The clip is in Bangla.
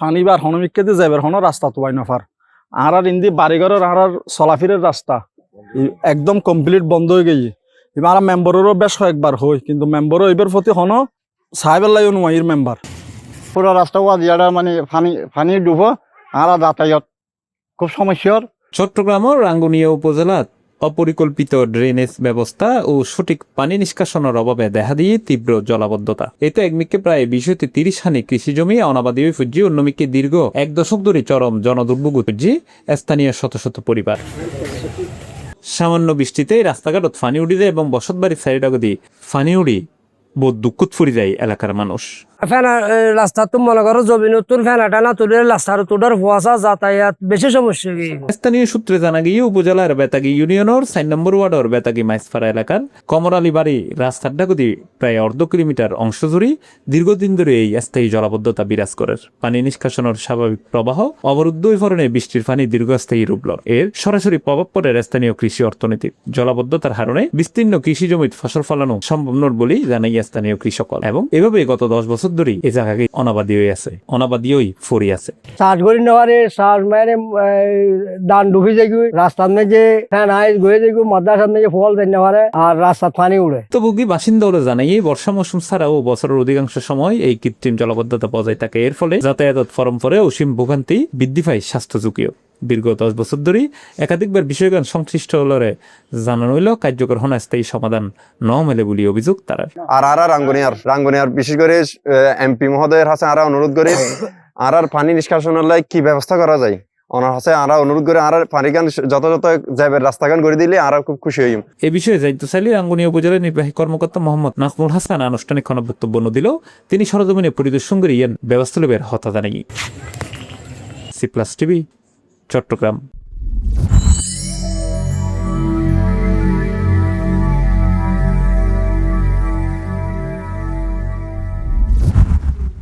পানিবার হনমিককে যাইবার হন রাস্তা তো বাই নফার আর ইন্দি বাড়িঘরের আর চলাফিরের রাস্তা একদম কমপ্লিট বন্ধ হয়ে গেছে। এবার মেম্বারেরও বেশ কয়েকবার হয়, কিন্তু মেম্বারও এবার প্রতি হন সাহেবের লাই অনুমাইয়ের মেম্বার পুরো রাস্তা ওয়াদিয়াটা মানে পানি ডুবো আর যাতায়াত খুব সমস্যার। চট্টগ্রাম ও রাঙ্গুনিয়া উপজেলাত অপরিকল্পিত ড্রেনেজ ব্যবস্থা ও সঠিক পানি নিষ্কাশনের অভাবে দেখা দিয়ে তীব্র জলাবদ্ধতা। এতে একমিকে প্রায় 20-30 হানি কৃষি জমি অনাবাদী ফুজি, অন্যমিকে দীর্ঘ 1 দশক ধরে চরম জনদুর্ভোগ ফুজি স্থানীয় শত শত পরিবার। সামান্য বৃষ্টিতে রাস্তাঘাটত ফানি উড়ি যায় এবং বসতবাড়ির সাইডাগদি ফানি উড়ি বহুত দুঃখত ফুরি যায় এলাকার মানুষ। ফেনা রাস্তা তো মনে করো জমি নতুন ফেনাটা না তুলে রাস্তার তোটার কুয়াশা যাতায়াত বেশি সমস্যা। স্থানীয় সূত্রে জানা গিয়ে উপজেলার বেতাগী ইউনিয়নের 4 নম্বর ওয়ার্ডের বেতাগী মাইসপাড়া এলাকার কমরালি বাড়ি রাস্তার ডাগদি প্রায় 1/2 কিলোমিটার অংশ জুড়ে দীর্ঘদিন ধরে এই স্থায়ী জলাবদ্ধতা বিরাজ করে। পানি নিষ্কাশনের স্বাভাবিক প্রবাহ অবরুদ্ধ হয়ে পড়ে বৃষ্টির পানি দীর্ঘস্থায়ী রূপ লয়। এর সরাসরি প্রভাব পড়ে স্থানীয় কৃষি অর্থনীতি। জলাবদ্ধতার কারণে বিস্তীর্ণ কৃষি জমিতে ফসল ফলানো সম্ভব নয় বলেই জানাই স্থানীয় কৃষক, এবং এভাবে গত 10 বছর ধরে এই জায়গাকে অনাবাদী হয়ে আছে, অনাবাদীই ফরি আছে। চাষ করি নেওয়ারে চাষ মানে ধান ডুবি যাই রাস্তার মধ্যে ফ্যান আইস গয়ে যাই মাদ্রাসার মধ্যে ফল দেন নেওয়ারে আর রাস্তা পানি উড়ে। তবুকি বাসিন্দারা জানাই এই বর্ষা মৌসুম ছাড়াও বছরের অধিকাংশ সময় এই কৃত্রিম জলাবদ্ধতা বজায় থাকে। এর ফলে যাতায়াত ফরম পরে অসীম ভোগান্তি বৃদ্ধি পায়, স্বাস্থ্য ঝুঁকিও। দীর্ঘ 10 বছর ধরে একাধিকবার বিষয়গান সংশ্লিষ্ট হলরে জানানো হইল কার্যকর হন স্থায়ী সমাধান ন মেলে বলে অভিযোগ তারা। আর রাঙ্গুনিয়ার বিশেষ করে এমপি মহোদয়ের হাতে আরা অনুরোধ করে আর পানি নিষ্কাশনের লাই কি ব্যবস্থা করা যায় ওনার হাতে আরা অনুরোধ করে আর পানি গান যথাযথ যাবে রাস্তাগান করে দিলে আর খুব খুশি হইম। এ বিষয়ে জানতে চাইলে রাঙ্গুনিয়া উপজেলার নির্বাহী কর্মকর্তা মোহাম্মদ নাজমুল হাসান আনুষ্ঠানিক বক্তব্য দিল। তিনি সরজমিনে পরিদর্শন করে ইয়ান ব্যবস্থা লবের হতা জানাই। C Plus TV, Chittagong.